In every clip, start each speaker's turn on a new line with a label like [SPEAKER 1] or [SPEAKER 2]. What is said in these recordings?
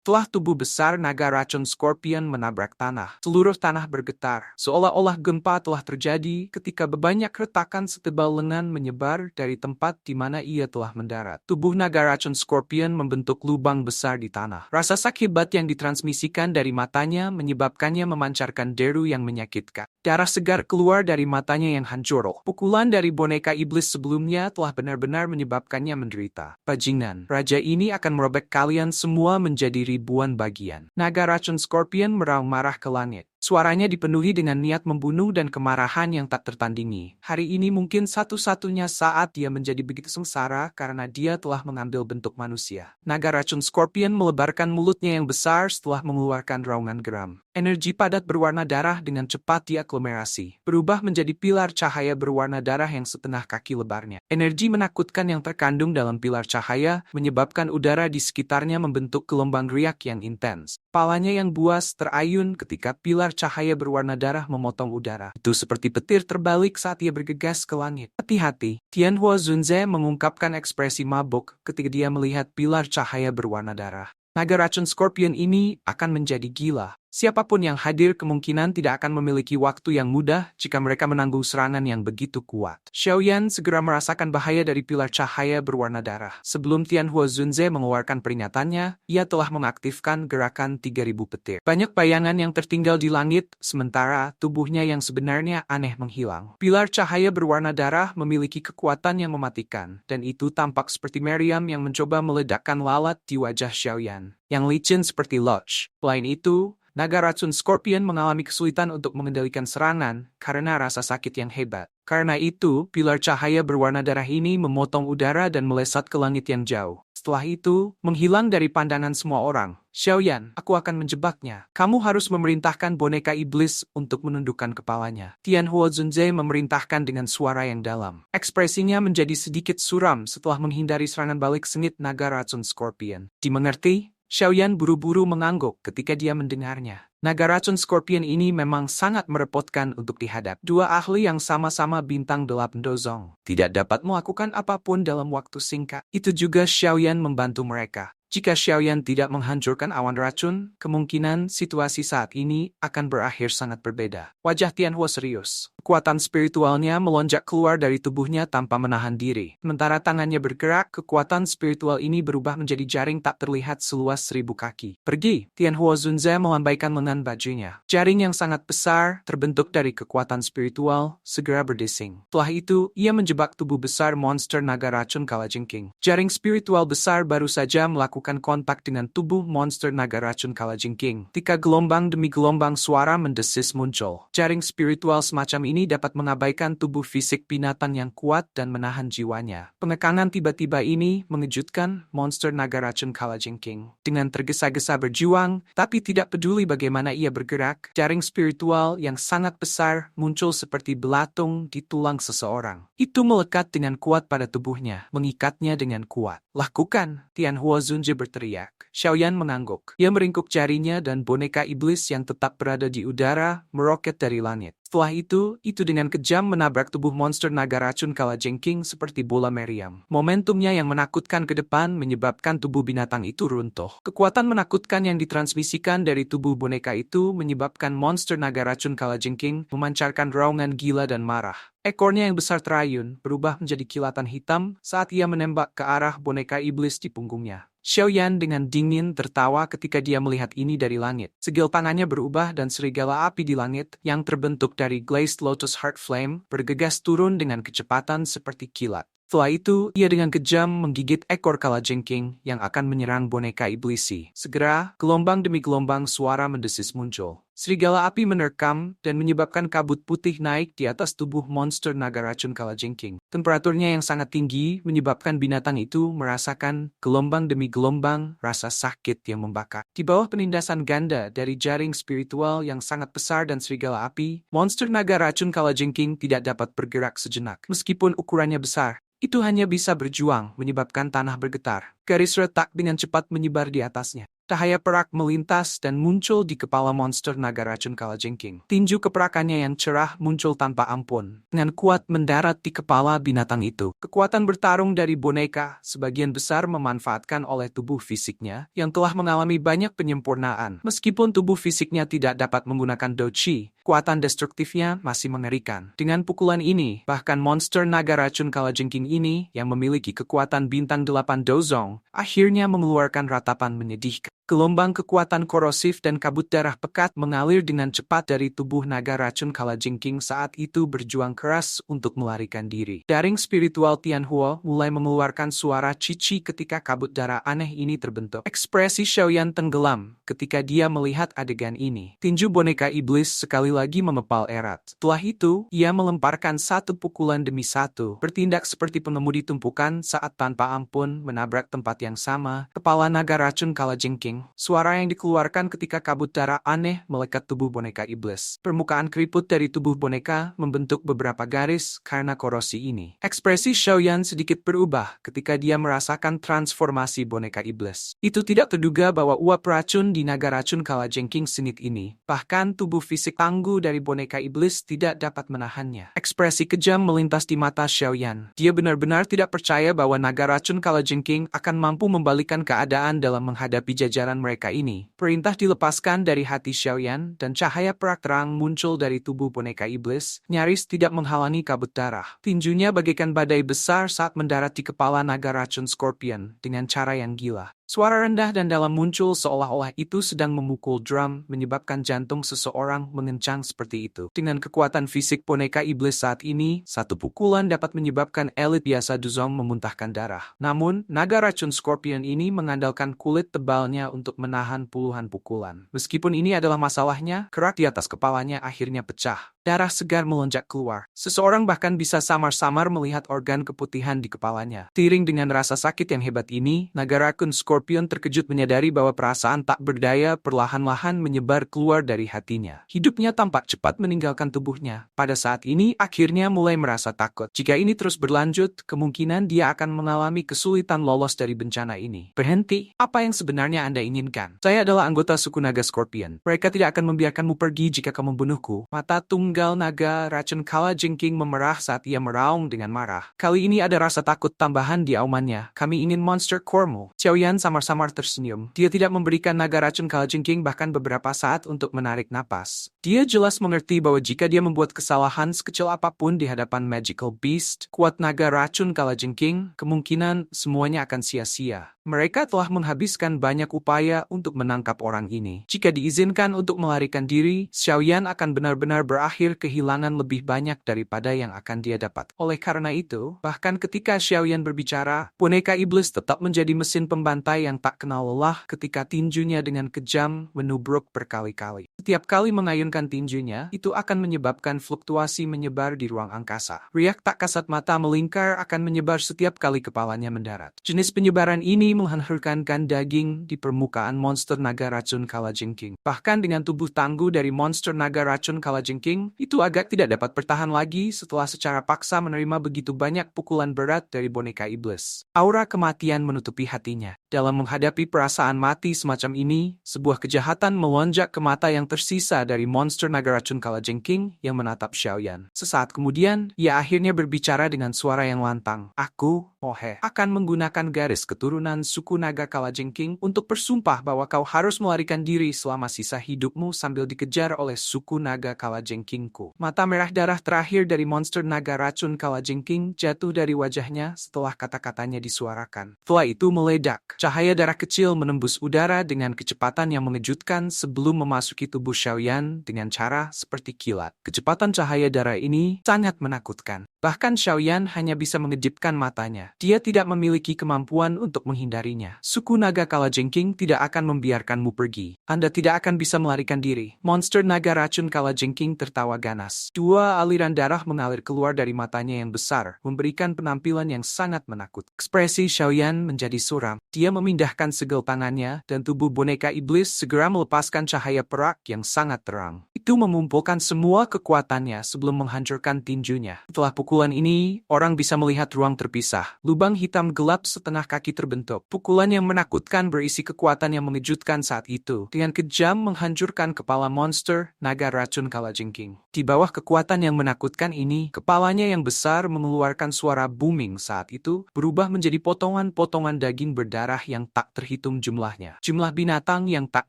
[SPEAKER 1] Setelah tubuh besar naga racun Scorpion menabrak tanah, seluruh tanah bergetar. Seolah-olah gempa telah terjadi ketika banyak retakan setebal lengan menyebar dari tempat di mana ia telah mendarat. Tubuh naga racun Scorpion membentuk lubang besar di tanah. Rasa sakit hebat yang ditransmisikan dari matanya menyebabkannya memancarkan deru yang menyakitkan. Darah segar keluar dari matanya yang hancur. Pukulan dari boneka iblis sebelumnya telah benar-benar menyebabkannya menderita. Bajingan, raja ini akan merobek kalian semua menjadi ribuan bagian. Naga racun Scorpion meraung marah ke langit. Suaranya dipenuhi dengan niat membunuh dan kemarahan yang tak tertandingi. Hari ini mungkin satu-satunya saat dia menjadi begitu sengsara karena dia telah mengambil bentuk manusia. Naga racun Scorpion melebarkan mulutnya yang besar setelah mengeluarkan raungan geram. Energi padat berwarna darah dengan cepat diaglomerasi, berubah menjadi pilar cahaya berwarna darah yang setengah kaki lebarnya. Energi menakutkan yang terkandung dalam pilar cahaya menyebabkan udara di sekitarnya membentuk gelombang riak yang intens. Kepalanya yang buas terayun ketika pilar cahaya berwarna darah memotong udara. Itu seperti petir terbalik saat ia bergegas ke langit. Hati-hati, Tianhua Zunze mengungkapkan ekspresi mabuk ketika dia melihat pilar cahaya berwarna darah. Naga racun Scorpion ini akan menjadi gila. Siapapun yang hadir kemungkinan tidak akan memiliki waktu yang mudah jika mereka menanggung serangan yang begitu kuat. Xiaoyan segera merasakan bahaya dari pilar cahaya berwarna darah. Sebelum Tianhua Zunze mengeluarkan peringatannya, ia telah mengaktifkan gerakan 3000 petir. Banyak bayangan yang tertinggal di langit, sementara tubuhnya yang sebenarnya aneh menghilang. Pilar cahaya berwarna darah memiliki kekuatan yang mematikan, dan itu tampak seperti meriam yang mencoba meledakkan lalat di wajah Xiaoyan, yang licin seperti Loch. Selain itu, naga racun Scorpion mengalami kesulitan untuk mengendalikan serangan karena rasa sakit yang hebat. Karena itu, pilar cahaya berwarna darah ini memotong udara dan melesat ke langit yang jauh. Setelah itu, menghilang dari pandangan semua orang. Xiaoyan, aku akan menjebaknya. Kamu harus memerintahkan boneka iblis untuk menundukkan kepalanya. Tianhua Zunze memerintahkan dengan suara yang dalam. Ekspresinya menjadi sedikit suram setelah menghindari serangan balik sengit naga racun Scorpion. Dimengerti? Xiaoyan buru-buru mengangguk ketika dia mendengarnya. Naga racun Scorpion ini memang sangat merepotkan untuk dihadap. Dua ahli yang sama-sama bintang 8 dozong tidak dapat melakukan apapun dalam waktu singkat. Itu juga Xiaoyan membantu mereka. Jika Xiaoyan tidak menghancurkan awan racun, kemungkinan situasi saat ini akan berakhir sangat berbeda. Wajah Tianhua serius. Kekuatan spiritualnya melonjak keluar dari tubuhnya tanpa menahan diri. Sementara tangannya bergerak, kekuatan spiritual ini berubah menjadi jaring tak terlihat seluas 1000 kaki. Pergi! Tianhua Zunze melambaikan lengan bajunya. Jaring yang sangat besar, terbentuk dari kekuatan spiritual, segera berdesing. Setelah itu, ia menjebak tubuh besar monster naga racun kalajengking. Jaring spiritual besar baru saja melakukan kontak dengan tubuh monster naga racun kalajengking. Ketika gelombang demi gelombang suara mendesis muncul, jaring spiritual semacam ini dapat mengabaikan tubuh fisik binatang yang kuat dan menahan jiwanya. Penekanan tiba-tiba ini mengejutkan monster naga racun kalajengking. Dengan tergesa-gesa berjuang, tapi tidak peduli bagaimana ia bergerak, jaring spiritual yang sangat besar muncul seperti belatung di tulang seseorang. Itu melekat dengan kuat pada tubuhnya, mengikatnya dengan kuat. Lakukan, Tianhua Zunze berteriak. Xiaoyan mengangguk. Ia meringkuk jarinya dan boneka iblis yang tetap berada di udara meroket dari langit. Setelah itu dengan kejam menabrak tubuh monster naga racun kalajengking seperti bola meriam. Momentumnya yang menakutkan ke depan menyebabkan tubuh binatang itu runtuh. Kekuatan menakutkan yang ditransmisikan dari tubuh boneka itu menyebabkan monster naga racun kalajengking memancarkan raungan gila dan marah. Ekornya yang besar terayun, berubah menjadi kilatan hitam saat ia menembak ke arah boneka iblis di punggungnya. Xiaoyan dengan dingin tertawa ketika dia melihat ini dari langit. Segel tangannya berubah dan serigala api di langit yang terbentuk dari Glazed Lotus Heart Flame bergegas turun dengan kecepatan seperti kilat. Setelah itu, ia dengan kejam menggigit ekor kalajengking yang akan menyerang boneka iblisi. Segera, gelombang demi gelombang suara mendesis muncul. Serigala api menerkam dan menyebabkan kabut putih naik di atas tubuh monster naga racun kalajengking. Temperaturnya yang sangat tinggi menyebabkan binatang itu merasakan gelombang demi gelombang rasa sakit yang membakar. Di bawah penindasan ganda dari jaring spiritual yang sangat besar dan serigala api, monster naga racun kalajengking tidak dapat bergerak sejenak. Meskipun ukurannya besar, itu hanya bisa berjuang menyebabkan tanah bergetar. Garis retak dengan cepat menyebar di atasnya. Cahaya perak melintas dan muncul di kepala monster naga racun kalajengking. Tinju keperakannya yang cerah muncul tanpa ampun, dengan kuat mendarat di kepala binatang itu. Kekuatan bertarung dari boneka sebagian besar memanfaatkan oleh tubuh fisiknya yang telah mengalami banyak penyempurnaan. Meskipun tubuh fisiknya tidak dapat menggunakan doji, kekuatan destruktifnya masih mengerikan. Dengan pukulan ini, bahkan monster naga racun kalajengking ini yang memiliki kekuatan bintang 8 dozong, akhirnya mengeluarkan ratapan menyedihkan. Gelombang kekuatan korosif dan kabut darah pekat mengalir dengan cepat dari tubuh naga racun kalajengking saat itu berjuang keras untuk melarikan diri. Daring spiritual Tianhuo mulai mengeluarkan suara cici ketika kabut darah aneh ini terbentuk. Ekspresi Xiaoyan tenggelam ketika dia melihat adegan ini. Tinju boneka iblis sekali lagi memepal erat. Setelah itu, ia melemparkan satu pukulan demi satu, bertindak seperti pengemudi tumpukan saat tanpa ampun menabrak tempat yang sama, kepala naga racun kalajengking. Suara yang dikeluarkan ketika kabut darah aneh melekat tubuh boneka iblis. Permukaan keriput dari tubuh boneka membentuk beberapa garis karena korosi ini. Ekspresi Xiaoyan sedikit berubah ketika dia merasakan transformasi boneka iblis. Itu tidak terduga bahwa uap racun di naga racun kalajengking sengit ini. Bahkan tubuh fisik tangguh dari boneka iblis tidak dapat menahannya. Ekspresi kejam melintas di mata Xiaoyan. Dia benar-benar tidak percaya bahwa naga racun kalajengking akan mampu membalikkan keadaan dalam menghadapi jajaran mereka ini. Perintah dilepaskan dari hati Xiaoyan dan cahaya perak terang muncul dari tubuh boneka iblis, nyaris tidak menghalangi kabut darah. Tinjunya bagaikan badai besar saat mendarat di kepala naga racun Scorpion dengan cara yang gila. Suara rendah dan dalam muncul seolah-olah itu sedang memukul drum, menyebabkan jantung seseorang mengencang seperti itu. Dengan kekuatan fisik boneka iblis saat ini, satu pukulan dapat menyebabkan elit biasa Duzong memuntahkan darah. Namun, naga racun Scorpion ini mengandalkan kulit tebalnya untuk menahan puluhan pukulan. Meskipun ini adalah masalahnya, kerak di atas kepalanya akhirnya pecah. Darah segar melonjak keluar. Seseorang bahkan bisa samar-samar melihat organ keputihan di kepalanya. Tiring dengan rasa sakit yang hebat ini, naga racun Scorpion terkejut menyadari bahwa perasaan tak berdaya perlahan-lahan menyebar keluar dari hatinya. Hidupnya tampak cepat meninggalkan tubuhnya. Pada saat ini, akhirnya mulai merasa takut. Jika ini terus berlanjut, kemungkinan dia akan mengalami kesulitan lolos dari bencana ini. Berhenti, apa yang sebenarnya Anda inginkan? Saya adalah anggota suku naga Scorpion. Mereka tidak akan membiarkanmu pergi jika kamu membunuhku. Mata tunggal naga racun kalajengking memerah saat ia meraung dengan marah. Kali ini ada rasa takut tambahan di aumannya. Kami ingin monster core-mu. Xiaoyan samar-samar tersenyum. Dia tidak memberikan naga racun kalajengking bahkan beberapa saat untuk menarik napas. Dia jelas mengerti bahwa jika dia membuat kesalahan sekecil apapun di hadapan Magical Beast, kuat naga racun kalajengking, kemungkinan semuanya akan sia-sia. Mereka telah menghabiskan banyak upaya untuk menangkap orang ini. Jika diizinkan untuk melarikan diri, Xiaoyan akan benar-benar berakhir kehilangan lebih banyak daripada yang akan dia dapat. Oleh karena itu, bahkan ketika Xiaoyan berbicara, boneka iblis tetap menjadi mesin pembantai yang tak kenal lelah ketika tinjunya dengan kejam menubruk berkali-kali. Setiap kali mengayunkan tinjunya, itu akan menyebabkan fluktuasi menyebar di ruang angkasa. Riak tak kasat mata melingkar akan menyebar setiap kali kepalanya mendarat. Jenis penyebaran ini menghancurkan daging di permukaan monster naga racun kalajengking. Bahkan dengan tubuh tangguh dari monster naga racun kalajengking, itu agak tidak dapat bertahan lagi setelah secara paksa menerima begitu banyak pukulan berat dari boneka iblis. Aura kematian menutupi hatinya. Dalam menghadapi perasaan mati semacam ini, sebuah kejahatan melonjak ke mata yang tersisa dari monster naga racun kalajengking yang menatap Xiaoyan. Sesaat kemudian, ia akhirnya berbicara dengan suara yang lantang. Aku, Mohe, akan menggunakan garis keturunan suku naga kalajengking untuk bersumpah bahwa kau harus melarikan diri selama sisa hidupmu sambil dikejar oleh suku naga kalajengkingku. Mata merah darah terakhir dari monster naga racun kalajengking jatuh dari wajahnya setelah kata-katanya disuarakan. Setelah itu meledak. Cahaya darah kecil menembus udara dengan kecepatan yang mengejutkan sebelum memasuki tubuh Xiaoyan dengan cara seperti kilat. Kecepatan cahaya darah ini sangat menakutkan. Bahkan Xiaoyan hanya bisa mengejipkan matanya. Dia tidak memiliki kemampuan untuk menghindarinya. Suku naga kalajengking tidak akan membiarkanmu pergi. Anda tidak akan bisa melarikan diri. Monster naga racun kalajengking tertawa ganas. Dua aliran darah mengalir keluar dari matanya yang besar, memberikan penampilan yang sangat menakutkan. Ekspresi Xiaoyan menjadi suram. Dia memindahkan segel tangannya, dan tubuh boneka iblis segera melepaskan cahaya perak yang sangat terang. Itu mengumpulkan semua kekuatannya sebelum menghancurkan tinjunya. Setelah pukulan ini, orang bisa melihat ruang terpisah. Lubang hitam gelap setengah kaki terbentuk. Pukulan yang menakutkan berisi kekuatan yang mengejutkan saat itu. Dengan kejam menghancurkan kepala monster naga racun kalajengking. Di bawah kekuatan yang menakutkan ini, kepalanya yang besar mengeluarkan suara booming saat itu, berubah menjadi potongan-potongan daging berdarah yang tak terhitung jumlahnya. Jumlah binatang yang tak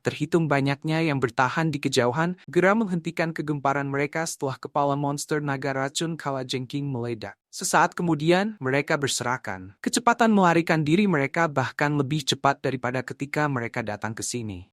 [SPEAKER 1] terhitung banyaknya yang bertahan di kejauhan, segera menghentikan kegemparan mereka setelah kepala monster naga racun kalajengking meledak. Sesaat kemudian, mereka berserakan. Kecepatan melarikan diri mereka bahkan lebih cepat daripada ketika mereka datang ke sini.